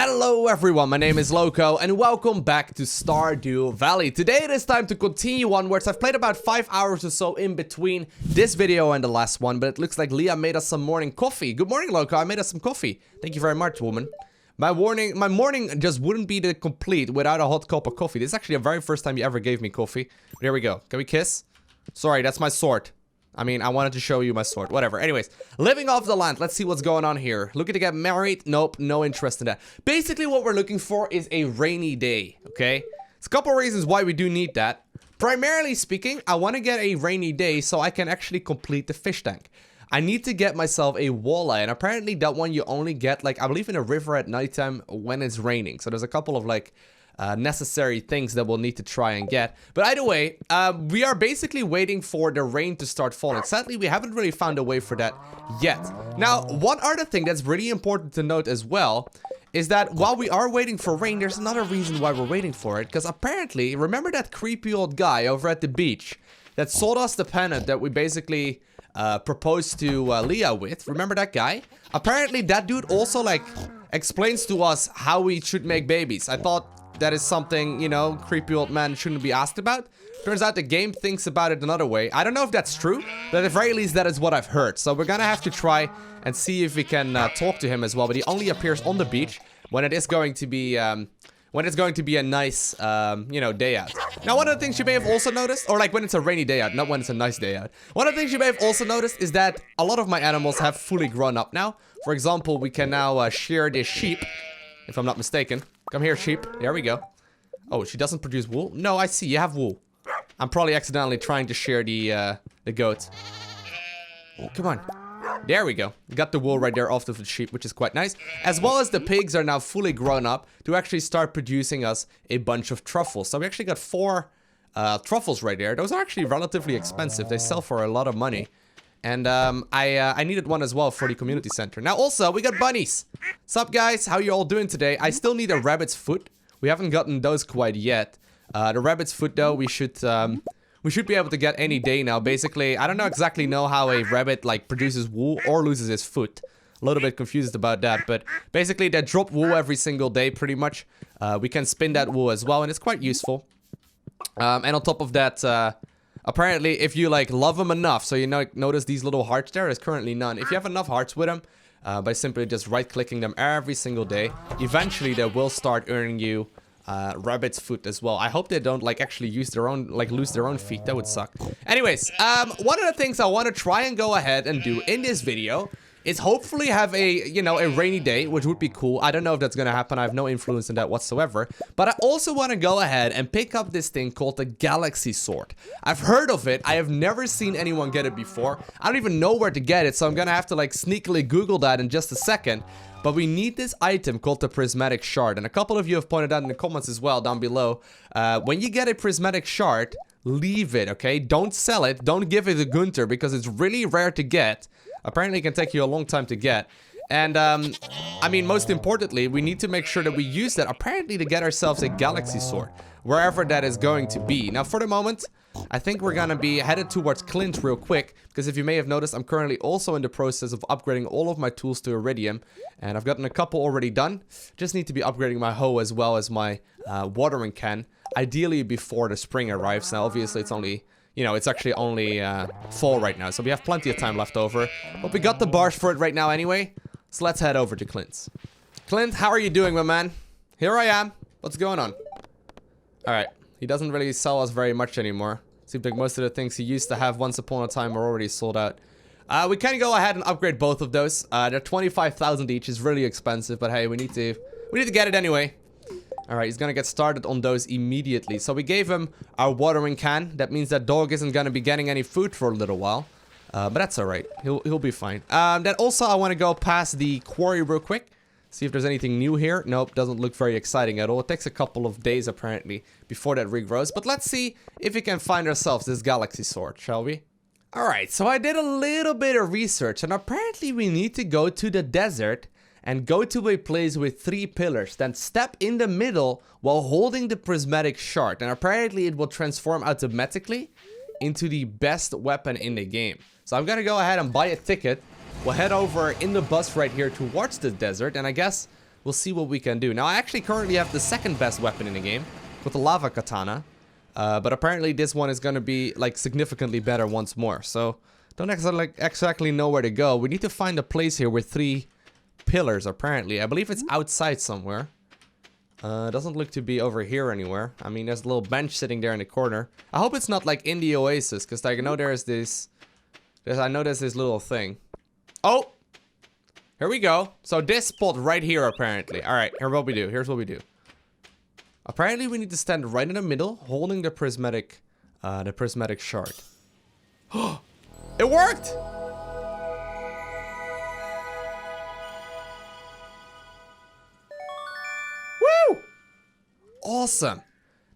Hello everyone, my name is Lowko and welcome back to Stardew Valley. Today it is time to continue onwards. I've played about 5 hours or so in between this video and the last one, but it looks like Leah made us some morning coffee. Good morning, Lowko. I made us some coffee. Thank you very much, woman. My morning just wouldn't be the complete without a hot cup of coffee. This is actually the very first time you ever gave me coffee. But here we go. Can we kiss? Sorry, that's my sword. I mean, I wanted to show you my sword. Whatever. Anyways, living off the land. Let's see what's going on here. Looking to get married? Nope, no interest in that. Basically, what we're looking for is a rainy day, okay? There's a couple reasons why we do need that. Primarily speaking, I want to get a rainy day so I can actually complete the fish tank. I need to get myself a walleye, and apparently that one you only get, like, I believe in a river at nighttime when it's raining. So there's a couple of, like, necessary things that we'll need to try and get. But either way, we are basically waiting for the rain to start falling. Sadly, we haven't really found a way for that yet. Now, one other thing that's really important to note as well is that while we are waiting for rain, there's another reason why we're waiting for it. Because apparently, remember that creepy old guy over at the beach that sold us the pennant that we basically proposed to Leah with? Remember that guy? Apparently, that dude also, like, explains to us how we should make babies. I thought that is something, you know, creepy old man shouldn't be asked about. Turns out the game thinks about it another way. I don't know if that's true, but at the very least, that is what I've heard. So we're gonna have to try and see if we can talk to him as well. But he only appears on the beach when it is going to be, a nice, you know, day out. Now, one of the things you may have also noticed, or like when it's a rainy day out, not when it's a nice day out. One of the things you may have also noticed is that a lot of my animals have fully grown up now. For example, we can now shear this sheep, if I'm not mistaken. Come here, sheep. There we go. Oh, she doesn't produce wool? No, I see. You have wool. I'm probably accidentally trying to shear the goat. Come on. There we go. Got the wool right there off of the sheep, which is quite nice. As well as the pigs are now fully grown up to actually start producing us a bunch of truffles. So we actually got 4 truffles right there. Those are actually relatively expensive. They sell for a lot of money. And I needed one as well for the community center. Now also, we got bunnies. Sup guys, how you all doing today? I still need a rabbit's foot. We haven't gotten those quite yet. The rabbit's foot though, we should be able to get any day now. Basically, I don't exactly know how a rabbit like produces wool or loses his foot. A little bit confused about that, but basically they drop wool every single day pretty much. We can spin that wool as well, and it's quite useful. And on top of that, apparently, if you like love them enough, so you know, notice these little hearts there's currently none. If you have enough hearts with them, by simply just right-clicking them every single day, eventually they will start earning you rabbit's foot as well. I hope they don't like actually use their own, like lose their own feet. That would suck. Anyways, one of the things I want to try and go ahead and do in this video is hopefully have a, you know, a rainy day, which would be cool. I don't know if that's gonna happen. I have no influence in that whatsoever. But I also want to go ahead and pick up this thing called the Galaxy Sword. I've heard of it. I have never seen anyone get it before. I don't even know where to get it, so I'm gonna have to like sneakily Google that in just a second. But we need this item called the Prismatic Shard. And a couple of you have pointed out in the comments as well down below. When you get a Prismatic Shard, leave it, okay? Don't sell it. Don't give it to Gunther because it's really rare to get. Apparently it can take you a long time to get. And, I mean, most importantly, we need to make sure that we use that apparently to get ourselves a Galaxy Sword. Wherever that is going to be. Now, for the moment, I think we're gonna be headed towards Clint real quick. Because if you may have noticed, I'm currently also in the process of upgrading all of my tools to Iridium. And I've gotten a couple already done. Just need to be upgrading my hoe as well as my watering can. Ideally before the spring arrives. Now, obviously, it's only... You know, it's actually only fall right now, so we have plenty of time left over. But we got the bars for it right now anyway, so let's head over to Clint's. Clint, how are you doing, my man? Here I am. What's going on? Alright, he doesn't really sell us very much anymore. Seems like most of the things he used to have once upon a time are already sold out. We can go ahead and upgrade both of those. They're 25,000 each, is really expensive, but hey, we need to get it anyway. Alright, he's gonna get started on those immediately. So we gave him our watering can. That means that dog isn't gonna be getting any food for a little while. But that's alright. He'll be fine. Then also I want to go past the quarry real quick. See if there's anything new here. Nope, doesn't look very exciting at all. It takes a couple of days apparently before that regrows. But let's see if we can find ourselves this Galaxy Sword, shall we? Alright, so I did a little bit of research. And apparently we need to go to the desert and go to a place with 3 pillars, then step in the middle while holding the Prismatic Shard. And apparently it will transform automatically into the best weapon in the game. So I'm gonna go ahead and buy a ticket. We'll head over in the bus right here towards the desert, and I guess we'll see what we can do. Now, I actually currently have the second best weapon in the game with the lava katana. But apparently this one is going to be like significantly better once more. So don't exactly know where to go. We need to find a place here with 3 pillars apparently. I believe it's outside somewhere. Doesn't look to be over here anywhere. I mean, there's a little bench sitting there in the corner. I hope it's not like in the oasis, because I know there's this... I know there's this little thing. Oh! Here we go. So this spot right here apparently. Alright, here's what we do. Here's what we do. Apparently we need to stand right in the middle, holding the prismatic shard. It worked! Woo! Awesome.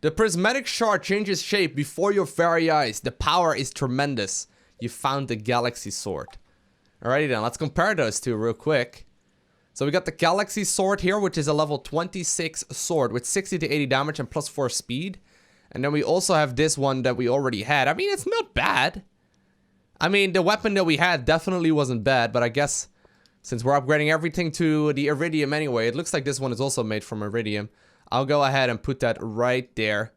The prismatic shard changes shape before your very eyes. The power is tremendous. You found the galaxy sword. Alrighty then, let's compare those two real quick. So we got the Galaxy Sword here, which is a level 26 sword with 60 to 80 damage and plus 4 speed. And then we also have this one that we already had. I mean, it's not bad. I mean, the weapon that we had definitely wasn't bad, but I guess since we're upgrading everything to the Iridium anyway, it looks like this one is also made from Iridium. I'll go ahead and put that right there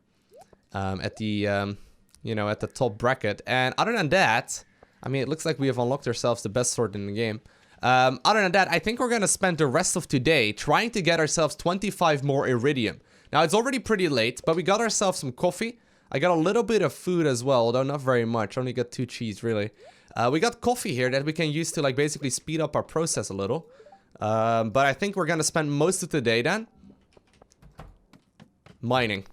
at the, you know, at the top bracket. And other than that, I mean, it looks like we have unlocked ourselves the best sword in the game. Other than that, I think we're gonna spend the rest of today trying to get ourselves 25 more Iridium. Now, it's already pretty late, but we got ourselves some coffee. I got a little bit of food as well, although not very much. Only got 2 cheese, really. We got coffee here that we can use to, like, basically speed up our process a little. But I think we're gonna spend most of the day then mining.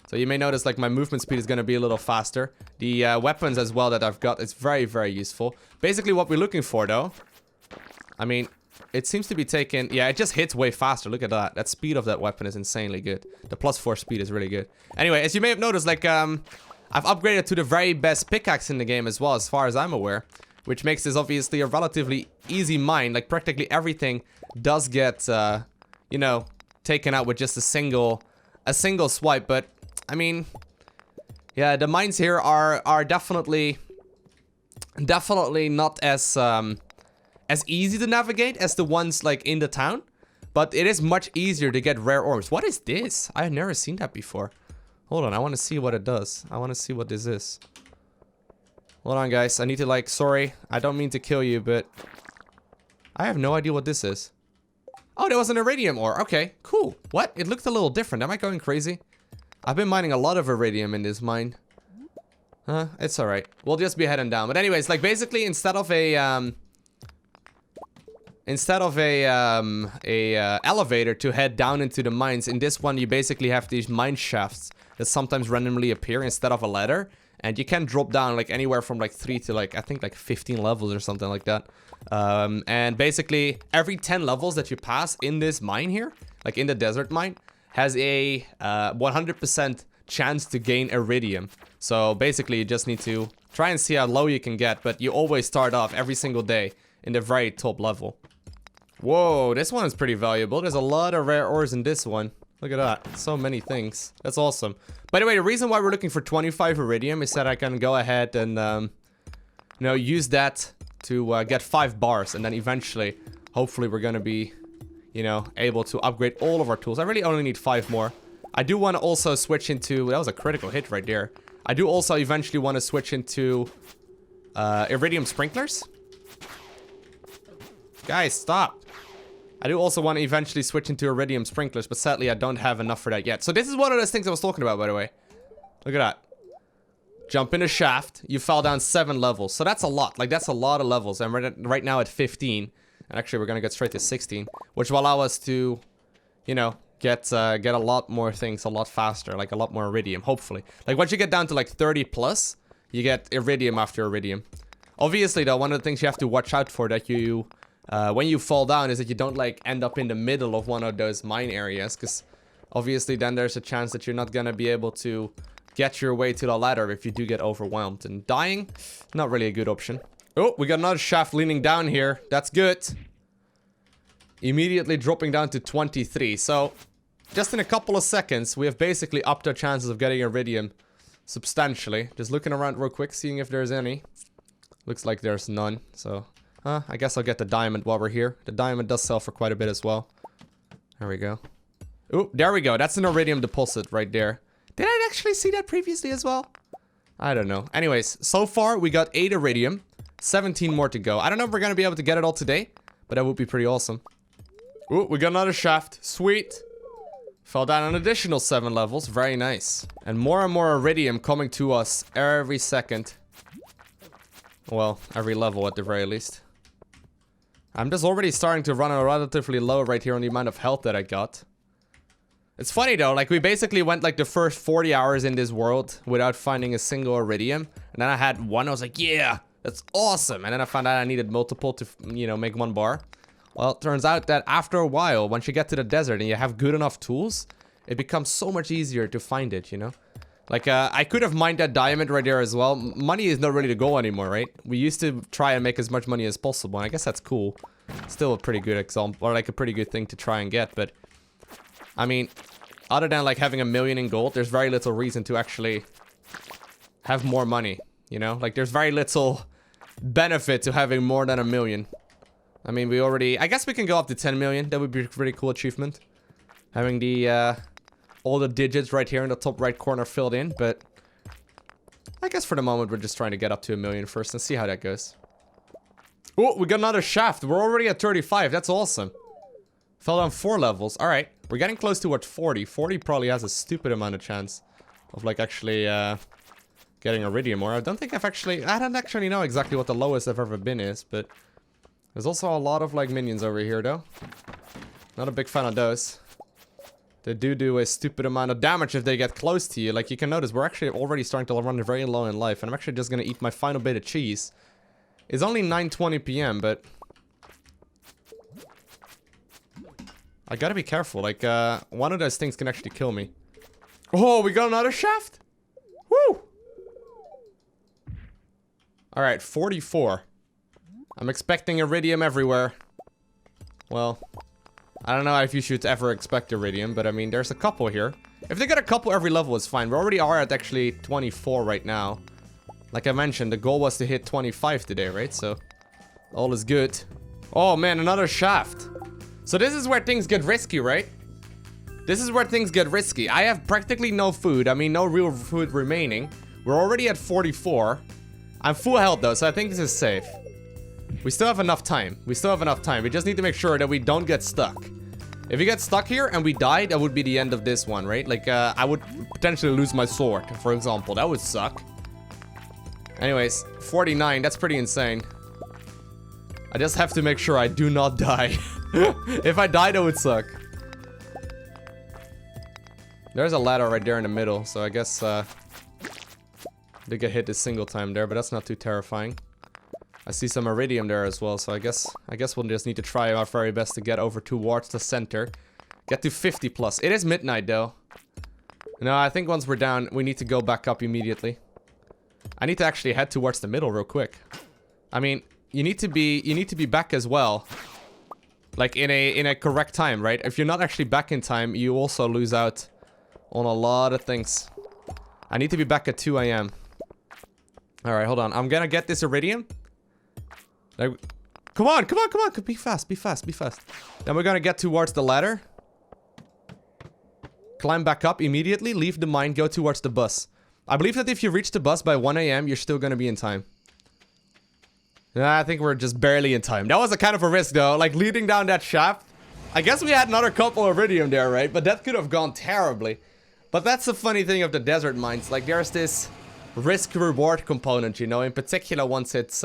So you may notice, like, my movement speed is gonna be a little faster. The weapons as well that I've got is very, very useful. Basically, what we're looking for, though... I mean, it seems to be taking... Yeah, it just hits way faster. Look at that. That speed of that weapon is insanely good. The plus 4 speed is really good. Anyway, as you may have noticed, like, I've upgraded to the very best pickaxe in the game as well, as far as I'm aware. Which makes this obviously a relatively easy mine. Like, practically everything does get, you know, taken out with just a single swipe. But, I mean... Yeah, the mines here are definitely not as easy to navigate as the ones like in the town, but it is much easier to get rare orbs. What is this? I've never seen that before. Hold on, I want to see what it does. I want to see what this is. Hold on, guys. I need to, like, sorry, I don't mean to kill you, but I have no idea what this is. Oh, there was an Iridium ore. Okay, cool. What? It looked a little different. Am I going crazy? I've been mining a lot of Iridium in this mine. It's alright. We'll just be heading down. But anyways, like, basically, instead of a elevator to head down into the mines, in this one you basically have these mine shafts that sometimes randomly appear instead of a ladder, and you can drop down like anywhere from like 3 to like I think like 15 levels or something like that. And basically every 10 levels that you pass in this mine here, like in the desert mine, has a 100% chance to gain Iridium. So basically you just need to try and see how low you can get, but you always start off every single day in the very top level. Whoa, this one is pretty valuable. There's a lot of rare ores in this one. Look at that. So many things. That's awesome. By the way, the reason why we're looking for 25 Iridium is that I can go ahead and, you know, use that to get 5 bars. And then eventually, hopefully we're going to be, you know, able to upgrade all of our tools. I really only need 5 more. I do want to also switch into... That was a critical hit right there. I do also eventually want to switch into Iridium sprinklers. Guys, stop. I do also want to eventually switch into Iridium sprinklers, but sadly I don't have enough for that yet. So this is one of those things I was talking about, by the way. Look at that. Jump in a shaft, you fell down 7 levels. So that's a lot. Like, that's a lot of levels. And we're right now at 15. And actually, we're going to get straight to 16. Which will allow us to, you know, get a lot more things a lot faster. Like, a lot more Iridium, hopefully. Like, once you get down to, like, 30 plus, you get Iridium after Iridium. Obviously, though, one of the things you have to watch out for that you... when you fall down is that you don't like end up in the middle of one of those mine areas, because obviously then there's a chance that you're not gonna be able to get your way to the ladder if you do get overwhelmed. And dying, not really a good option. Oh, we got another shaft leaning down here. That's good. Immediately dropping down to 23. So just in a couple of seconds we have basically upped our chances of getting Iridium substantially. Just looking around real quick, seeing if there's any. Looks like there's none, so I guess I'll get the diamond while we're here. The diamond does sell for quite a bit as well. There we go. Oh, there we go. That's an iridium deposit right there. Did I actually see that previously as well? I don't know. Anyways, so far we got 8 iridium. 17 more to go. I don't know if we're gonna be able to get it all today, but that would be pretty awesome. Oh, we got another shaft. Sweet. Fell down an additional 7 levels. Very nice. And more iridium coming to us every second. Well, every level at the very least. I'm just already starting to run a relatively low right here on the amount of health that I got. It's funny though, like we basically went like the first 40 hours in this world without finding a single iridium. And then I had one, I was like, yeah, that's awesome. And then I found out I needed multiple to, you know, make 1 bar. Well, it turns out that after a while, once you get to the desert and you have good enough tools, it becomes so much easier to find it, you know? Like, I could have mined that diamond right there as well. Money is not really the goal anymore, right? We used to try and make as much money as possible, and I guess that's cool. Still a pretty good example, or like a pretty good thing to try and get, but... I mean, other than like having 1 million in gold, there's very little reason to actually have more money, you know? Like, there's very little benefit to having more than 1 million. I mean, we already... I guess we can go up to 10 million. That would be a pretty cool achievement. Having the, all the digits right here in the top right corner filled in, but... I guess for the moment, we're just trying to get up to 1 million first and see how that goes. Oh, we got another shaft. We're already at 35. That's awesome. Fell down 4 levels. Alright. We're getting close to what, 40. 40 probably has a stupid amount of chance of, like, actually, getting iridium. Or I don't think I've actually... I don't actually know exactly what the lowest I've ever been is, but... There's also a lot of, like, minions over here, though. Not a big fan of those. They do a stupid amount of damage if they get close to you. Like, you can notice, we're actually already starting to run very low in life. And I'm actually just gonna eat my final bit of cheese. It's only 9:20 p.m., but... I gotta be careful. Like, one of those things can actually kill me. Oh, we got another shaft? Woo! Alright, 44. I'm expecting iridium everywhere. Well, I don't know if you should ever expect iridium, but I mean, there's a couple here. If they get a couple every level, it's fine. We already are at actually 24 right now. Like I mentioned, the goal was to hit 25 today, right? So, all is good. Oh man, another shaft. So this is where things get risky, right? This is where things get risky. I have practically no food. I mean, no real food remaining. We're already at 44. I'm full health though, so I think this is safe. We still have enough time. We still have enough time. We just need to make sure that we don't get stuck. If we get stuck here and we die, that would be the end of this one, right? Like, I would potentially lose my sword, for example. That would suck. Anyways, 49. That's pretty insane. I just have to make sure I do not die. If I die, that would suck. There's a ladder right there in the middle, so I guess, they get hit a single time there, but that's not too terrifying. I see some iridium there as well, so I guess we'll just need to try our very best to get over towards the center. Get to 50 plus. It is midnight though. No, I think once we're down, we need to go back up immediately. I need to actually head towards the middle real quick. I mean, you need to be back as well. Like in a correct time, right? If you're not actually back in time, you also lose out on a lot of things. I need to be back at 2 AM. Alright, hold on. I'm gonna get this iridium. Like, come on. Be fast. Then we're gonna get towards the ladder. Climb back up immediately, leave the mine, go towards the bus. I believe that if you reach the bus by 1 AM, you're still gonna be in time. Nah, I think we're just barely in time. That was a kind of a risk though, like leading down that shaft. I guess we had another couple of iridium there, right? But that could have gone terribly. But that's the funny thing of the desert mines. Like, there's this risk-reward component, you know, in particular once it's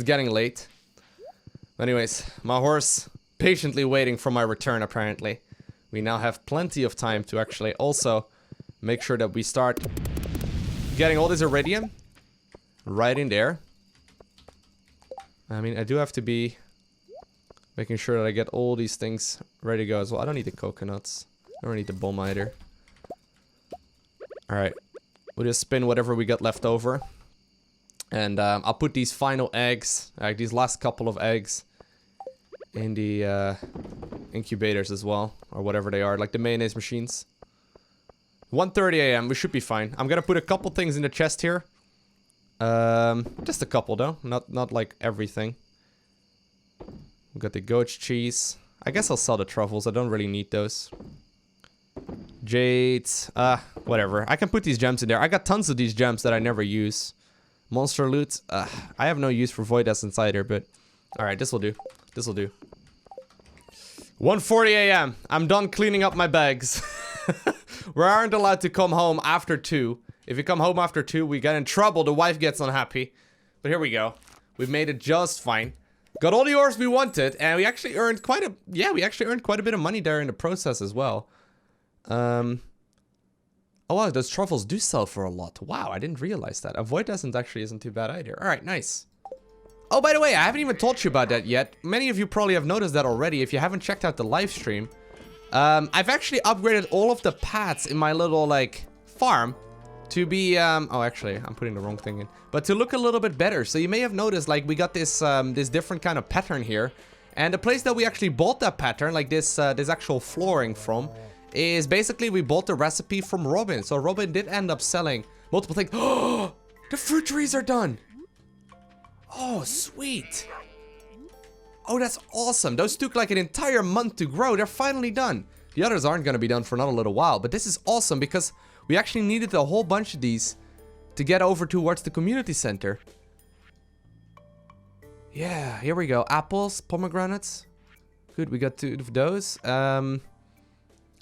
getting late. Anyways, my horse patiently waiting for my return, apparently. We now have plenty of time to actually also make sure that we start getting all this iridium right in there. I mean, I do have to be making sure that I get all these things ready to go as well. I don't need the coconuts. I don't need the bomb either. Alright. We'll just spin whatever we got left over. And I'll put these final eggs, like these last couple of eggs, in the incubators as well. Or whatever they are, like the mayonnaise machines. 1:30 AM, we should be fine. I'm gonna put a couple things in the chest here. Just a couple though, not like everything. We got the goat cheese. I guess I'll sell the truffles. I don't really need those. Jades. Whatever. I can put these gems in there. I got tons of these gems that I never use. Monster loot. I have no use for void essence either, but... Alright, this will do. This will do. 1:40 a.m. I'm done cleaning up my bags. We aren't allowed to come home after 2. If you come home after 2, we get in trouble. The wife gets unhappy. But here we go. We've made it just fine. Got all the ores we wanted, and we actually earned quite a... Yeah, we actually earned quite a bit of money there in the process as well. Oh wow, those truffles do sell for a lot. Wow, I didn't realize that. A void essence actually isn't too bad either. Alright, nice. Oh, by the way, I haven't even told you about that yet. Many of you probably have noticed that already if you haven't checked out the live stream. I've actually upgraded all of the paths in my little, like, farm to be, oh, actually, I'm putting the wrong thing in. But to look a little bit better. So you may have noticed, like, we got this, this different kind of pattern here. And the place that we actually bought that pattern, like this, this actual flooring from, is basically we bought the recipe from Robin. So Robin did end up selling multiple things. Oh, the fruit trees are done. Oh, sweet. Oh, that's awesome. Those took like an entire month to grow. They're finally done. The others aren't going to be done for another little while. But this is awesome because we actually needed a whole bunch of these to get over towards the community center. Yeah, here we go. Apples, pomegranates. Good, we got 2 of those.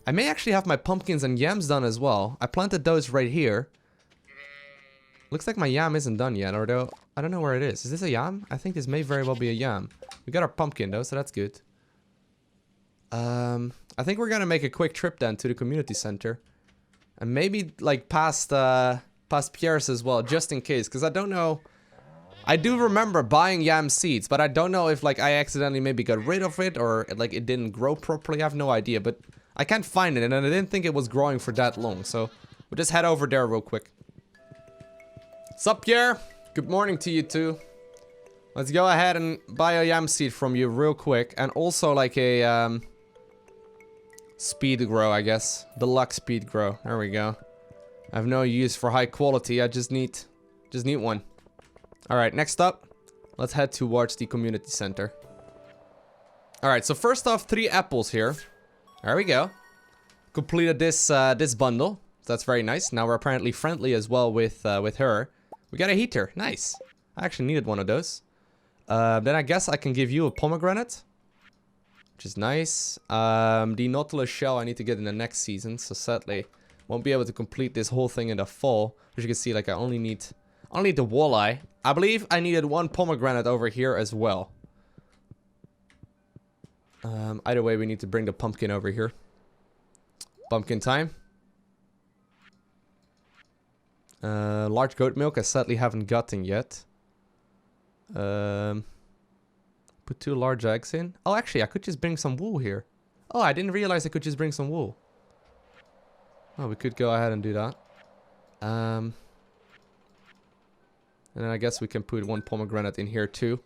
I may actually have my pumpkins and yams done as well. I planted those right here. Looks like my yam isn't done yet, although I don't know where it is. Is this a yam? I think this may very well be a yam. We got our pumpkin though, so that's good. I think we're gonna make a quick trip then to the community center. And maybe like past Pierre's as well, just in case, because I don't know. I do remember buying yam seeds, but I don't know if like I accidentally maybe got rid of it or like it didn't grow properly. I have no idea, but I can't find it and I didn't think it was growing for that long. So we'll just head over there real quick. Sup, Pierre? Good morning to you too. Let's go ahead and buy a yam seed from you real quick. And also like a speed grow, I guess. Deluxe speed grow. There we go. I have no use for high quality. I just need one. Alright, next up, let's head towards the community center. Alright, so first off, 3 apples here. There we go. Completed this this bundle. So that's very nice. Now we're apparently friendly as well with her. We got a heater. Nice. I actually needed one of those. Then I guess I can give you a pomegranate, which is nice. The Nautilus shell I need to get in the next season, so sadly won't be able to complete this whole thing in the fall. As you can see, like I only need the walleye. I believe I needed 1 pomegranate over here as well. Either way, we need to bring the pumpkin over here. Pumpkin time. Large goat milk I sadly haven't gotten yet. Put 2 large eggs in. Oh, actually, I could just bring some wool here. Oh, I didn't realize I could just bring some wool. Oh, we could go ahead and do that. And then I guess we can put 1 pomegranate in here too.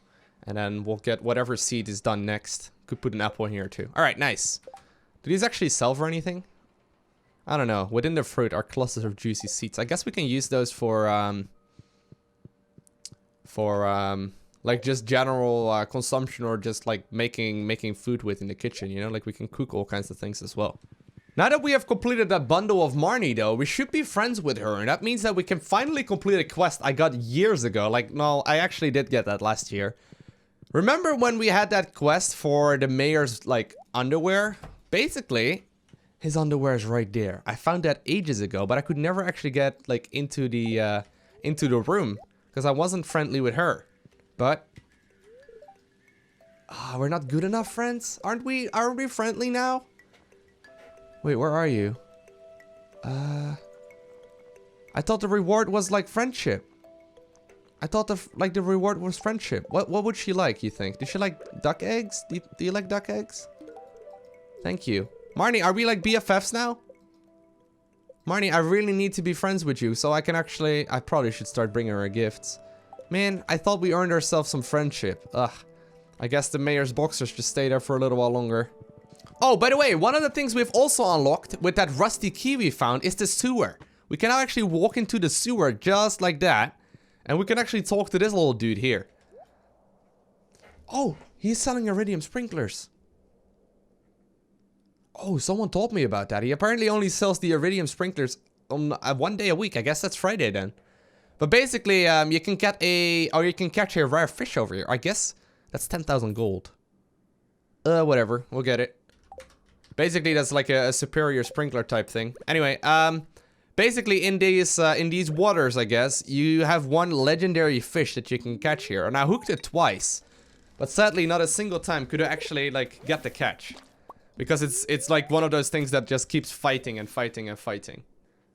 And then we'll get whatever seed is done next. Could put an apple in here too. Alright, nice. Do these actually sell for anything? I don't know. Within the fruit are clusters of juicy seeds. I guess we can use those for like just general consumption or just like making food with in the kitchen, you know? Like we can cook all kinds of things as well. Now that we have completed that bundle of Marnie though, we should be friends with her. And that means that we can finally complete a quest I got years ago. Like, no, I actually did get that last year. Remember when we had that quest for the mayor's, like, underwear? Basically, his underwear is right there. I found that ages ago, but I could never actually get, like, into the room. Because I wasn't friendly with her. But... we're not good enough, friends? Aren't we friendly now? Wait, where are you? I thought the reward was, like, friendship. I thought the reward was friendship. What would she like, you think? Does she like duck eggs? Do you like duck eggs? Thank you. Marnie, are we like BFFs now? Marnie, I really need to be friends with you so I can actually... I probably should start bringing her gifts. Man, I thought we earned ourselves some friendship. Ugh. I guess the mayor's boxers just stay there for a little while longer. Oh, by the way, one of the things we've also unlocked with that rusty key we found is the sewer. We can now actually walk into the sewer just like that. And we can actually talk to this little dude here. Oh, he's selling Iridium sprinklers. Oh, someone told me about that. He apparently only sells the Iridium sprinklers on 1 day a week. I guess that's Friday then. But basically, you can get you can catch a rare fish over here. I guess that's 10,000 gold. Whatever. We'll get it. Basically, that's like a superior sprinkler type thing. Anyway, basically in these waters, I guess, you have one legendary fish that you can catch here. And I hooked it twice. But sadly, not a single time could I actually, like, get the catch. Because it's like one of those things that just keeps fighting and fighting and fighting.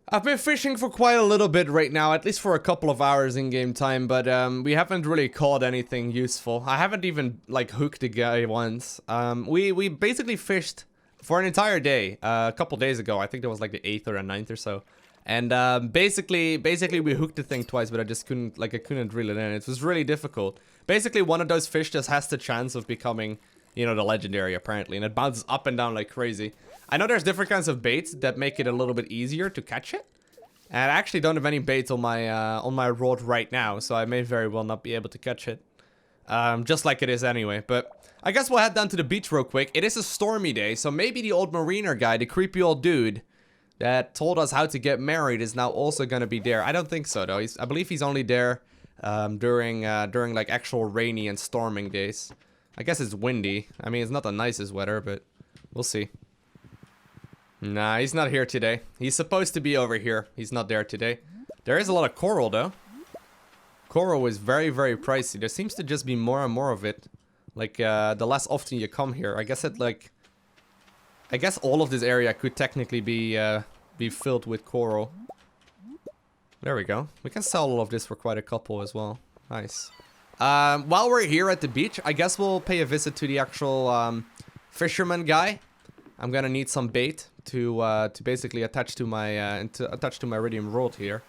I've been fishing for quite a little bit right now, at least for a couple of hours in game time, but we haven't really caught anything useful. I haven't even like hooked the guy once. We basically fished for an entire day a couple days ago. I think that was like the 8th or the 9th or so. And basically we hooked the thing twice, but I just couldn't reel it in. It was really difficult. Basically, one of those fish just has the chance of becoming, you know, the legendary apparently, and it bounces up and down like crazy. I know there's different kinds of baits that make it a little bit easier to catch it. And I actually don't have any baits on my rod right now, so I may very well not be able to catch it. Just like it is anyway. But I guess we'll head down to the beach real quick. It is a stormy day, so maybe the old mariner guy, the creepy old dude that told us how to get married, is now also gonna be there. I don't think so though. I believe he's only there during like actual rainy and storming days. I guess it's windy. I mean, it's not the nicest weather, but we'll see. Nah, he's not here today. He's supposed to be over here. He's not there today. There is a lot of coral, though. Coral is very, very pricey. There seems to just be more and more of it. Like, the less often you come here. I guess I guess all of this area could technically be filled with coral. There we go. We can sell all of this for quite a couple as well. Nice. While we're here at the beach, I guess we'll pay a visit to the actual fisherman guy. I'm gonna need some bait to basically attach to my Iridium rod here,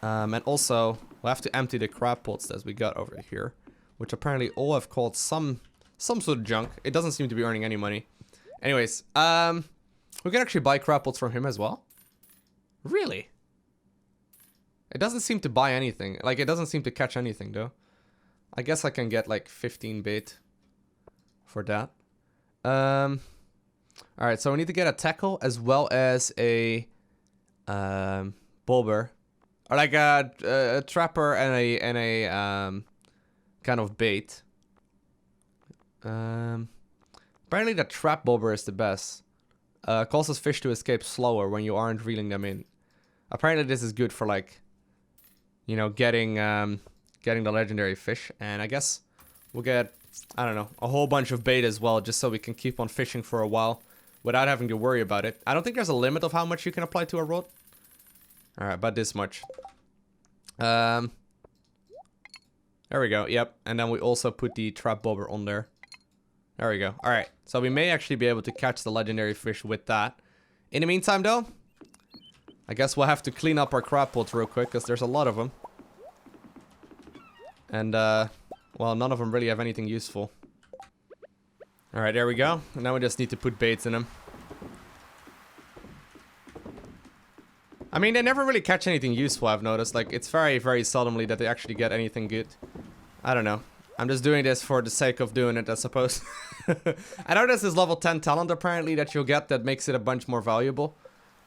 and also we'll have to empty the crab pots that we got over here, which apparently all have caught some sort of junk. It doesn't seem to be earning any money. Anyways, we can actually buy crab pots from him as well. Really? It doesn't seem to buy anything. Like, it doesn't seem to catch anything though. I guess I can get like 15 bait for that. Alright, so we need to get a tackle as well as a bobber. Or like a trapper and a kind of bait. Apparently the trap bobber is the best. Causes fish to escape slower when you aren't reeling them in. Apparently this is good for like, you know, getting the legendary fish. And I guess we'll get, I don't know, a whole bunch of bait as well, just so we can keep on fishing for a while without having to worry about it. I don't think there's a limit of how much you can apply to a rod. Alright, about this much. There we go, yep. And then we also put the trap bobber on there. There we go. Alright, so we may actually be able to catch the legendary fish with that. In the meantime though, I guess we'll have to clean up our crab pots real quick, because there's a lot of them. And, well, none of them really have anything useful. Alright, there we go. And now we just need to put baits in them. I mean, they never really catch anything useful, I've noticed. Like, it's very, very seldomly that they actually get anything good. I don't know. I'm just doing this for the sake of doing it, I suppose. I know there's this level 10 talent, apparently, that you'll get that makes it a bunch more valuable.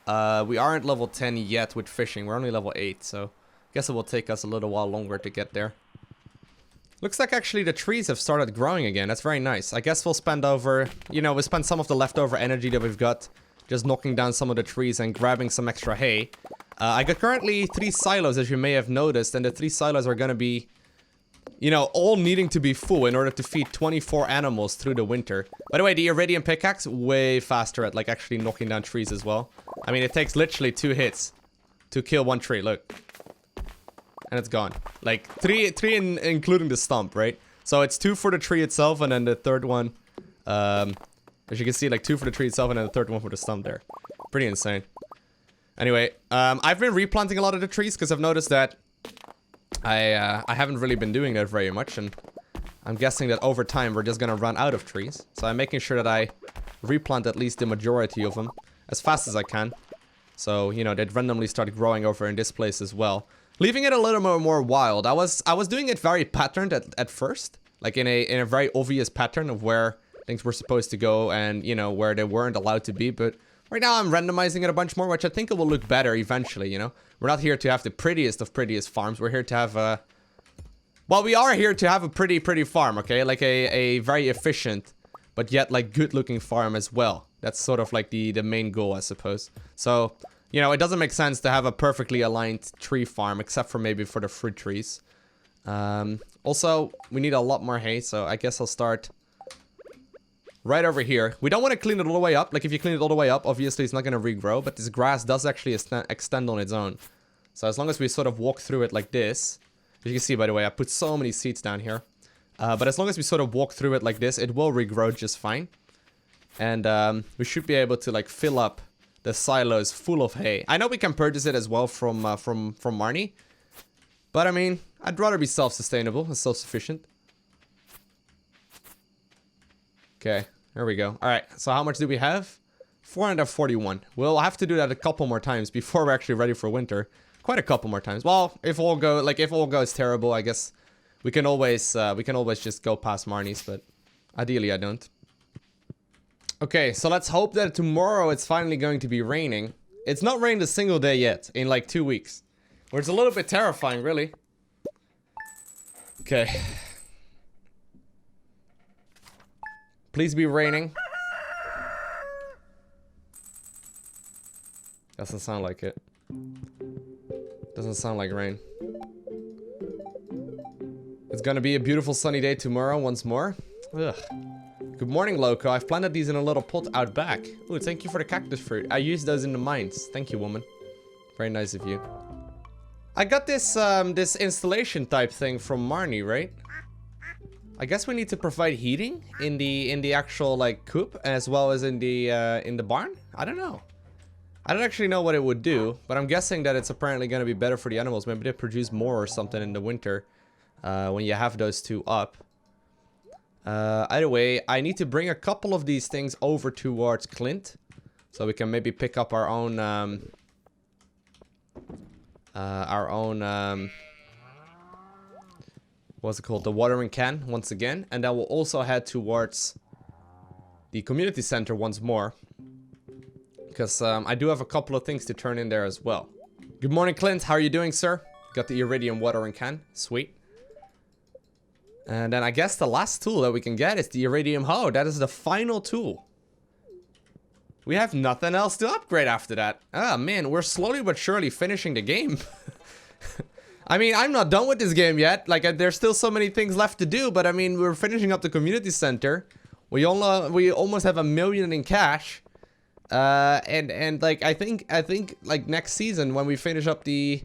We aren't level 10 yet with fishing. We're only level 8, so I guess it will take us a little while longer to get there. Looks like actually the trees have started growing again. That's very nice. I guess we'll spend over, you know, we'll spend some of the leftover energy that we've got just knocking down some of the trees and grabbing some extra hay. I got currently 3 silos, as you may have noticed, and the 3 silos are gonna be, you know, all needing to be full in order to feed 24 animals through the winter. By the way, the Iridium pickaxe, way faster at, like, actually knocking down trees as well. I mean, it takes literally 2 hits to kill 1 tree, look. And it's gone. Like, three including the stump, right? So it's 2 for the tree itself, and then the third one, as you can see, like 2 for the tree itself, and then the third one for the stump there. Pretty insane. Anyway, I've been replanting a lot of the trees, because I've noticed that I haven't really been doing that very much, and I'm guessing that over time we're just gonna run out of trees. So I'm making sure that I replant at least the majority of them as fast as I can. So, you know, they'd randomly start growing over in this place as well. Leaving it a little more wild. I was doing it very patterned at first. Like in a very obvious pattern of where things were supposed to go and, you know, where they weren't allowed to be. But right now I'm randomizing it a bunch more, which I think it will look better eventually, you know. We're not here to have the prettiest of prettiest farms. We're here to have a... Well, we are here to have a pretty farm, okay? Like a very efficient, but yet like good looking farm as well. That's sort of like the main goal, I suppose. So, you know, it doesn't make sense to have a perfectly aligned tree farm, except for maybe for the fruit trees. Also, we need a lot more hay, so I guess I'll start right over here. We don't want to clean it all the way up. Like, if you clean it all the way up, obviously it's not going to regrow, but this grass does actually extend on its own. So as long as we sort of walk through it like this, as you can see, by the way, I put so many seeds down here. But as long as we sort of walk through it like this, it will regrow just fine. And we should be able to like fill up the silos full of hay. I know we can purchase it as well from Marnie. But I mean, I'd rather be self-sustainable and self-sufficient. Okay, there we go. Alright, so how much do we have? 441. We'll have to do that a couple more times before we're actually ready for winter. Quite a couple more times. Well, if all goes terrible, I guess we can always just go past Marnie's, but ideally I don't. Okay, so let's hope that tomorrow it's finally going to be raining. It's not rained a single day yet in like 2 weeks. Which is a little bit terrifying, really. Okay. Please be raining. Doesn't sound like it. Doesn't sound like rain. It's gonna be a beautiful sunny day tomorrow once more. Ugh. Good morning, Lowko. I've planted these in a little pot out back. Ooh, thank you for the cactus fruit. I used those in the mines. Thank you, woman. Very nice of you. I got this this installation type thing from Marnie, right? I guess we need to provide heating in the actual like coop as well as in the barn. I don't know. I don't actually know what it would do, but I'm guessing that it's apparently going to be better for the animals. Maybe they produce more or something in the winter when you have those two up. Either way, I need to bring a couple of these things over towards Clint, so we can maybe pick up our own what's it called? The watering can once again, and then we'll also head towards the community center once more. Because I do have a couple of things to turn in there as well. Good morning, Clint. How are you doing, sir? Got the Iridium watering can. Sweet. And then I guess the last tool that we can get is the Iridium hoe. That is the final tool. We have nothing else to upgrade after that. Ah, man. We're slowly but surely finishing the game. I mean, I'm not done with this game yet. Like, there's still so many things left to do. But, I mean, we're finishing up the community center. We almost have $1 million in cash. And like I think like next season when we finish up the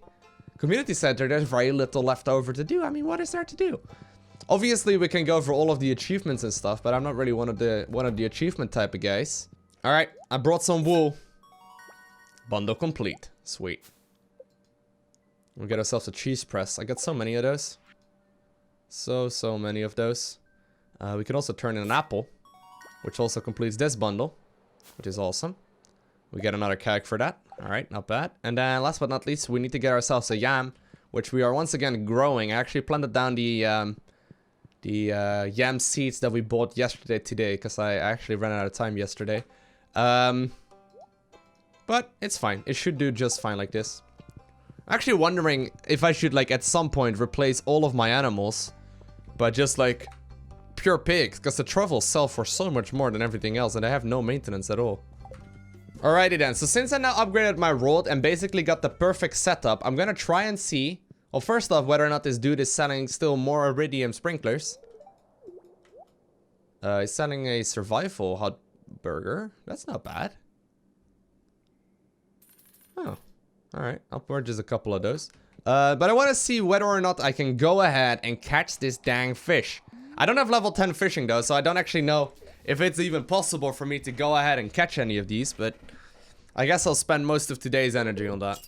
community center, there's very little left over to do. I mean, what is there to do? Obviously, we can go for all of the achievements and stuff, but I'm not really one of the achievement type of guys. All right, I brought some wool. Bundle complete. Sweet. We'll get ourselves a cheese press. I got so many of those. So many of those. We can also turn in an apple, which also completes this bundle, which is awesome. We get another keg for that. All right, not bad. And then last but not least, we need to get ourselves a yam, which we are once again growing. I actually planted down the yam seeds that we bought yesterday today, because I actually ran out of time yesterday. But it's fine. It should do just fine like this. I'm actually wondering if I should, like, at some point replace all of my animals, but just like pure pigs, because the truffles sell for so much more than everything else, and I have no maintenance at all. Alrighty then, so since I now upgraded my rod and basically got the perfect setup, I'm gonna try and see, well, first off, whether or not this dude is selling still more Iridium sprinklers. He's selling a survival hot burger. That's not bad. Oh, alright, I'll purchase a couple of those. But I want to see whether or not I can go ahead and catch this dang fish. I don't have level 10 fishing though, so I don't actually know if it's even possible for me to go ahead and catch any of these, but I guess I'll spend most of today's energy on that.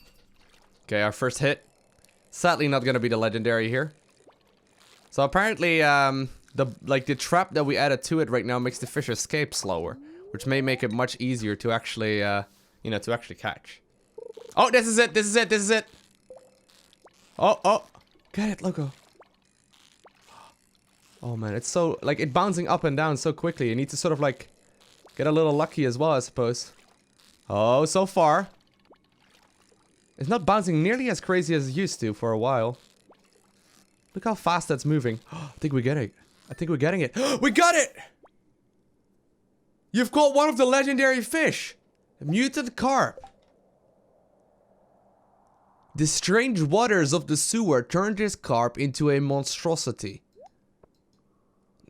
Okay, our first hit. Sadly not gonna be the legendary here. So apparently, the trap that we added to it right now makes the fish escape slower, which may make it much easier to actually, you know, to actually catch. Oh, this is it, this is it, this is it! Oh, get it, Lowko. Oh man, it's so, like, it bouncing up and down so quickly. You need to sort of, like, get a little lucky as well, I suppose. Oh, so far. It's not bouncing nearly as crazy as it used to for a while. Look how fast that's moving. I think we get it. I think we're getting it. We got it! You've caught one of the legendary fish. A mutant carp. The strange waters of the sewer turned this carp into a monstrosity.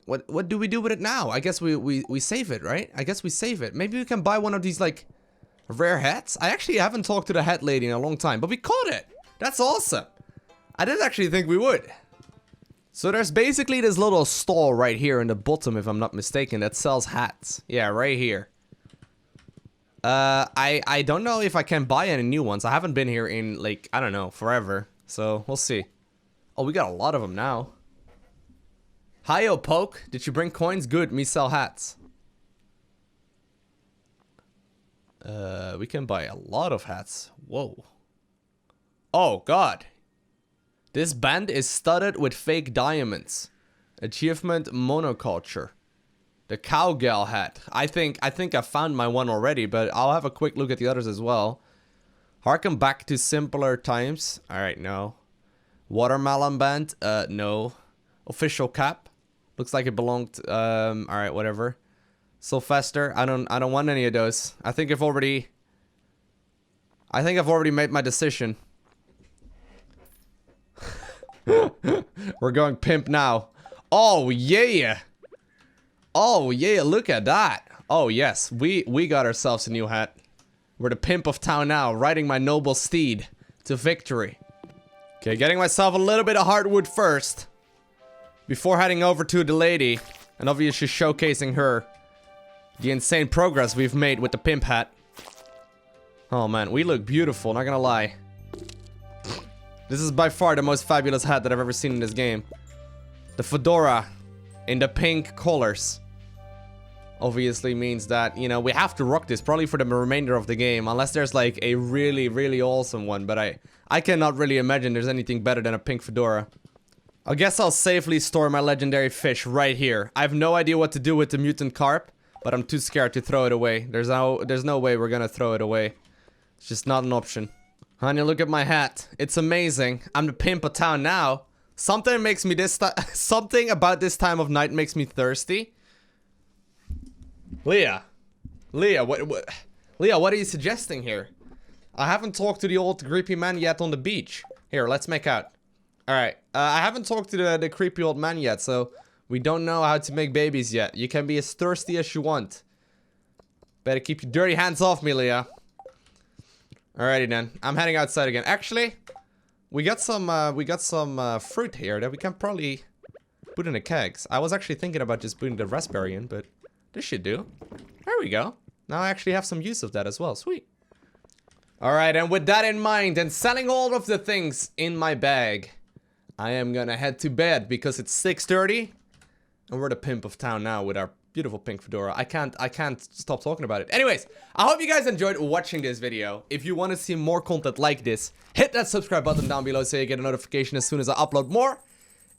What do we do with it now? I guess we save it, right? I guess we save it. Maybe we can buy one of these, like, rare hats? I actually haven't talked to the hat lady in a long time, but we caught it! That's awesome! I didn't actually think we would. So there's basically this little stall right here in the bottom, if I'm not mistaken, that sells hats. Yeah, right here. I don't know if I can buy any new ones. I haven't been here in, like, I don't know, forever. So, we'll see. Oh, we got a lot of them now. Hi-yo, Poke. Did you bring coins? Good, me sell hats. We can buy a lot of hats. Whoa. Oh, God. This band is studded with fake diamonds. Achievement monoculture. The cowgirl hat. I think I found my one already, but I'll have a quick look at the others as well. Harken back to simpler times. Alright, no. Watermelon band. No. Official cap. Looks like it belonged, alright, whatever. Sylvester, I don't want any of those. I think I've already made my decision. We're going pimp now. Oh yeah. Oh yeah, look at that. Oh yes, we got ourselves a new hat. We're the pimp of town now, riding my noble steed to victory. Okay, getting myself a little bit of hardwood first. Before heading over to the lady, and obviously showcasing her the insane progress we've made with the pimp hat. Oh man, we look beautiful, not gonna lie. This is by far the most fabulous hat that I've ever seen in this game. The Fedora in the pink colors. Obviously means that, you know, we have to rock this probably for the remainder of the game. Unless there's like a really, really awesome one. But I cannot really imagine there's anything better than a pink Fedora. I guess I'll safely store my legendary fish right here. I have no idea what to do with the mutant carp. But I'm too scared to throw it away. There's no way we're gonna throw it away. It's just not an option. Honey, look at my hat. It's amazing. I'm the pimp of town now. Something about this time of night makes me thirsty. Leah, Leah, what are you suggesting here? I haven't talked to the old creepy man yet on the beach. Here, let's make out. Alright, I haven't talked to the creepy old man yet, so we don't know how to make babies yet. You can be as thirsty as you want. Better keep your dirty hands off me, Leah. Alrighty then, I'm heading outside again. Actually, we got some fruit here that we can probably put in the kegs. I was actually thinking about just putting the raspberry in, but this should do. There we go. Now I actually have some use of that as well. Sweet. Alright, and with that in mind, and selling all of the things in my bag, I am gonna head to bed because it's 6:30, and we're the pimp of town now with our beautiful pink fedora. I can't stop talking about it. Anyways, I hope you guys enjoyed watching this video. If you want to see more content like this, hit that subscribe button down below so you get a notification as soon as I upload more.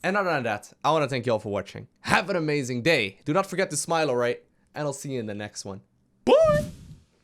And other than that, I want to thank you all for watching. Have an amazing day. Do not forget to smile, alright? And I'll see you in the next one. Bye!